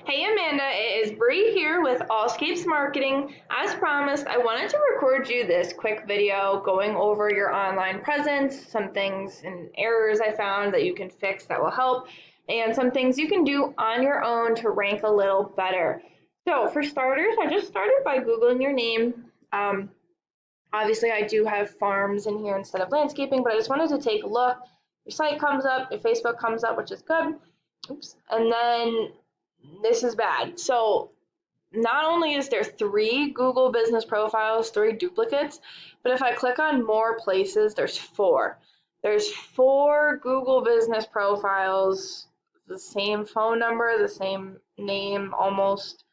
Hey Amanda, it is Bree here with Allscapes Marketing. As promised, I wanted to record you this quick video going over your online presence, some things and errors I found that you can fix that will help, and some things you can do on your own to rank a little better. So for starters, I just started by Googling your name. Obviously, I do have farms in here instead of landscaping, but I just wanted to take a look. Your site comes up, your Facebook comes up, which is good. Oops. And then this is bad. So not only is there 3 Google business profiles, 3 duplicates, but if I click on more places, there's 4. There's 4 Google business profiles, the same phone number, the same name almost.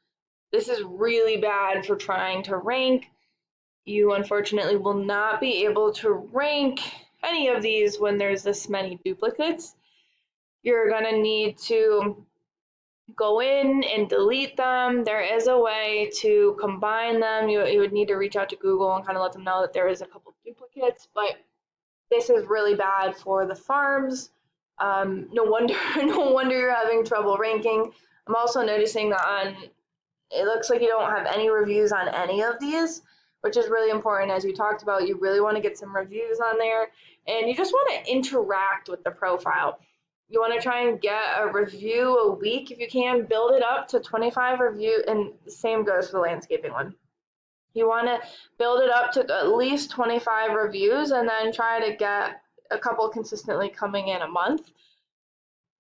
This is really bad for trying to rank. You unfortunately will not be able to rank any of these when there's this many duplicates. You're going to need to go in and delete them. There is a way to combine them. You would need to reach out to Google and kind of let them know that there is a couple duplicates, but this is really bad for the farms. No wonder, no wonder you're having trouble ranking. I'm also noticing that it looks like you don't have any reviews on any of these, which is really important. As you talked about, you really want to get some reviews on there, and you just want to interact with the profile. You want to try and get a review a week if you can. Build it up to 25 reviews, and the same goes for the landscaping one. You want to build it up to at least 25 reviews and then try to get a couple consistently coming in a month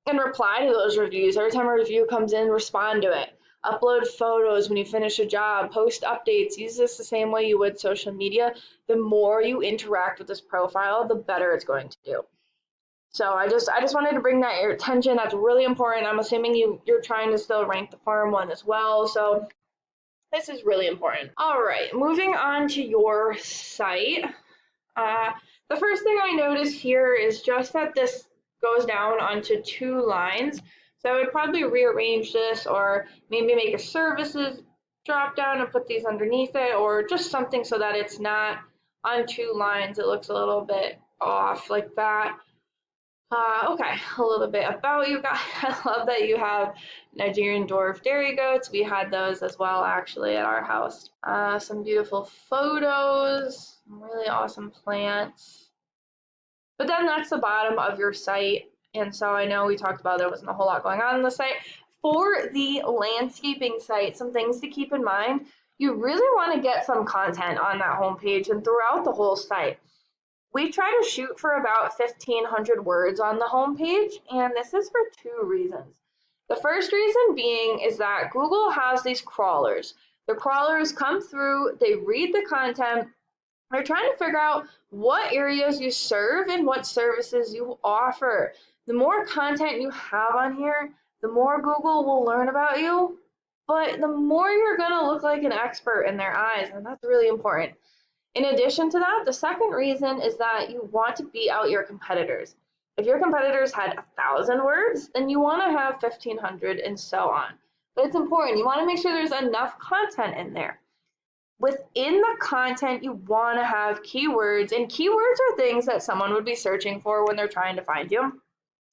and reply to those reviews. Every time a review comes in, respond to it. Upload photos when you finish a job, post updates. Use this the same way you would social media. The more you interact with this profile, the better it's going to do. So I just wanted to bring that to your attention. That's really important. I'm assuming you're trying to still rank the farm one as well. So this is really important. All right, moving on to your site. The first thing I noticed here is just that this goes down onto 2 lines. So I would probably rearrange this, or maybe make a services drop down and put these underneath it, or just something so that it's not on 2 lines. It looks a little bit off like that. Okay, a little bit about you guys. I love that you have Nigerian dwarf dairy goats. We had those as well actually at our house. Some beautiful photos, some really awesome plants. But then that's the bottom of your site. And so I know we talked about there wasn't a whole lot going on the site. For the landscaping site, some things to keep in mind. You really want to get some content on that homepage and throughout the whole site. We try to shoot for about 1,500 words on the homepage, and this is for 2 reasons. The first reason being is that Google has these crawlers. The crawlers come through, they read the content, they're trying to figure out what areas you serve and what services you offer. The more content you have on here, the more Google will learn about you, but the more you're going to look like an expert in their eyes, and that's really important. In addition to that, the second reason is that you want to beat out your competitors. If your competitors had 1,000 words, then you want to have 1,500 and so on. But it's important. You want to make sure there's enough content in there. Within the content, you want to have keywords, and keywords are things that someone would be searching for when they're trying to find you.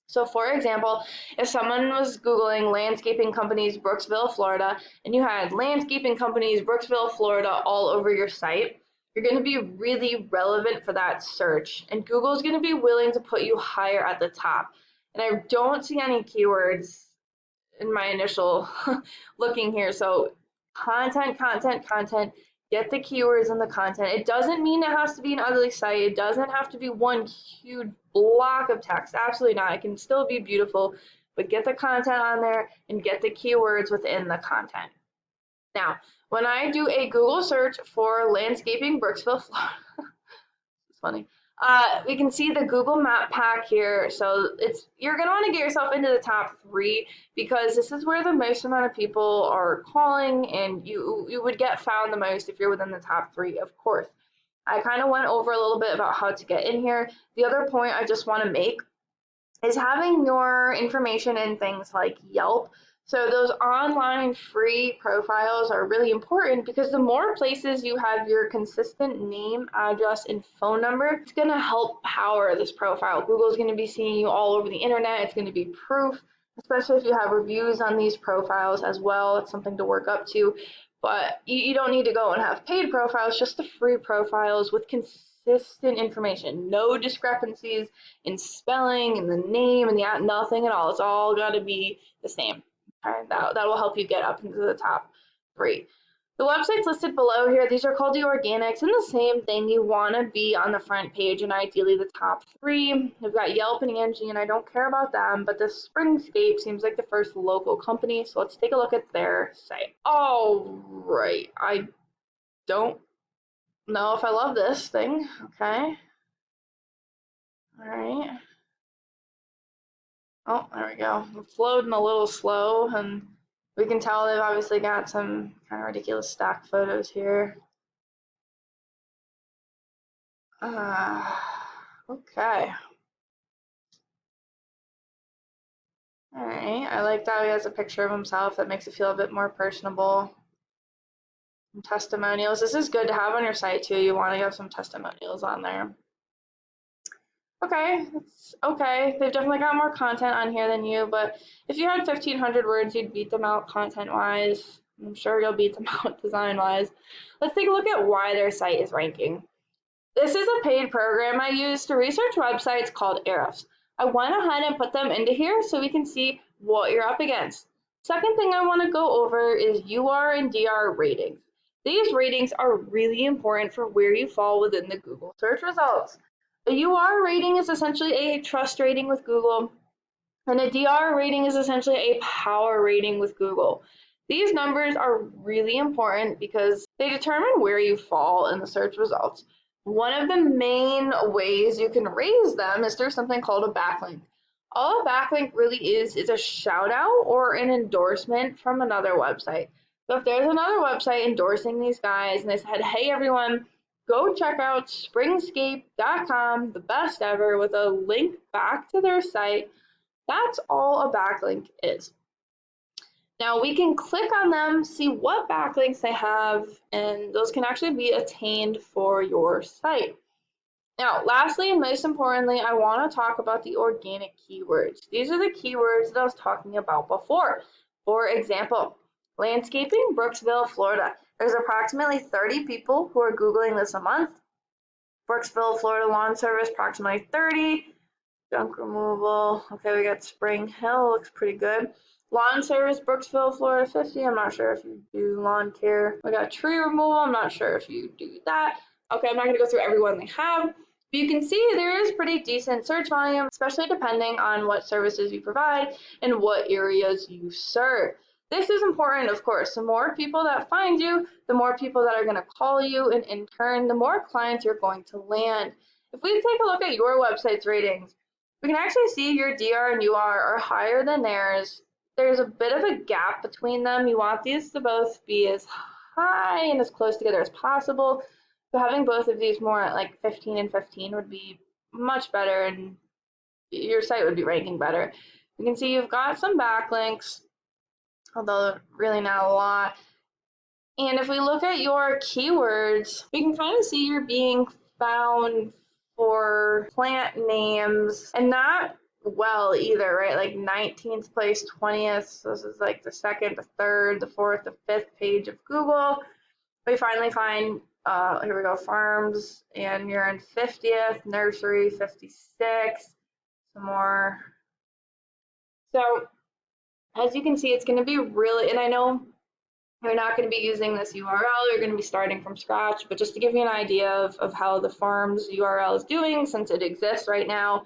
So for example, if someone was Googling landscaping companies, Brooksville, Florida, and you had landscaping companies, Brooksville, Florida all over your site, you're going to be really relevant for that search, and Google's going to be willing to put you higher at the top. And I don't see any keywords in my initial looking here. So content, get the keywords in the content. It doesn't mean it has to be an ugly site. It doesn't have to be one huge block of text. Absolutely not. It can still be beautiful, but get the content on there and get the keywords within the content. Now, when I do a Google search for landscaping Brooksville, Florida, it's funny. We can see the Google map pack here. So you're going to want to get yourself into the top 3 because this is where the most amount of people are calling, and you would get found the most if you're within the top 3, of course. I kind of went over a little bit about how to get in here. The other point I just want to make is having your information in things like Yelp. So those online free profiles are really important because the more places you have your consistent name, address, and phone number, it's going to help power this profile. Google's going to be seeing you all over the internet. It's going to be proof especially if you have reviews on these profiles as well. It's something to work up to, but you don't need to go and have paid profiles, just the free profiles with consistent information, no discrepancies in spelling and the name and the nothing at all. It's all got to be the same. Okay, that will help you get up into the top three. The websites listed below here, these are called the organics, and the same thing, you want to be on the front page and ideally the top three. We've got Yelp and Angie, and I don't care about them, but the Springscape seems like the first local company, so let's take a look at their site. All right, I don't know if I love this thing. Okay. All right. Oh, there we go. It's loading a little slow, and we can tell they've obviously got some kind of ridiculous stock photos here. Okay. All right. I like that he has a picture of himself. That makes it feel a bit more personable. Some testimonials. This is good to have on your site too. You want to have some testimonials on there. Okay, it's okay. They've definitely got more content on here than you, but if you had 1,500 words, you'd beat them out content-wise. I'm sure you'll beat them out design-wise. Let's take a look at why their site is ranking. This is a paid program I use to research websites called Ahrefs. I went ahead and put them into here so we can see what you're up against. Second thing I want to go over is UR and DR ratings. These ratings are really important for where you fall within the Google search results. A UR rating is essentially a trust rating with Google, and a DR rating is essentially a power rating with Google. These numbers are really important because they determine where you fall in the search results. One of the main ways you can raise them is through something called a backlink. All a backlink really is a shout out or an endorsement from another website. So if there's another website endorsing these guys and they said, hey everyone, go check out springscape.com, the best ever, with a link back to their site, that's all a backlink is. Now we can click on them, see what backlinks they have, and those can actually be attained for your site. Now, lastly and most importantly, I want to talk about the organic keywords. These are the keywords that I was talking about before. For example, landscaping, Brooksville, Florida. There's approximately 30 people who are Googling this a month. Brooksville, Florida lawn service, approximately 30. Junk removal. Okay, we got Spring Hill, looks pretty good. Lawn service, Brooksville, Florida, 50. I'm not sure if you do lawn care. We got tree removal. I'm not sure if you do that. Okay, I'm not going to go through every one they have. But you can see there is pretty decent search volume, especially depending on what services you provide and what areas you serve. This is important, of course. The more people that find you, the more people that are going to call you, and in turn, the more clients you're going to land. If we take a look at your website's ratings, we can actually see your DR and UR are higher than theirs. There's a bit of a gap between them. You want these to both be as high and as close together as possible. So having both of these more at like 15 and 15 would be much better, and your site would be ranking better. You can see you've got some backlinks, although really not a lot. And if we look at your keywords, we can kind of see you're being found for plant names, and not well either, right? Like 19th place, 20th. So this is like the second, the third, the fourth, the fifth page of Google. We finally find, here we go, farms, and you're in 50th, nursery, 56, some more. So as you can see, it's going to be really, and I know you're not going to be using this URL, you're going to be starting from scratch, but just to give you an idea of how the farm's URL is doing since it exists right now,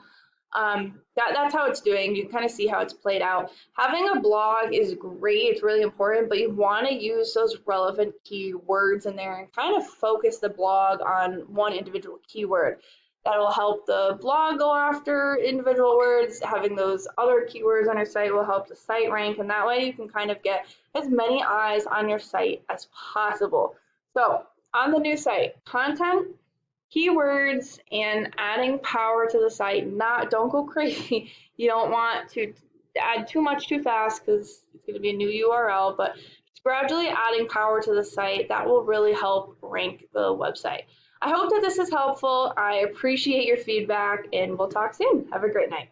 that's how it's doing. You can kind of see how it's played out. Having a blog is great, it's really important, but you want to use those relevant keywords in there and kind of focus the blog on one individual keyword. That'll help the blog go after individual words. Having those other keywords on your site will help the site rank, and that way you can kind of get as many eyes on your site as possible. So on the new site, content, keywords, and adding power to the site. Don't go crazy. You don't want to add too much too fast because it's going to be a new URL, but just gradually adding power to the site, that will really help rank the website. I hope that this is helpful. I appreciate your feedback, and we'll talk soon. Have a great night.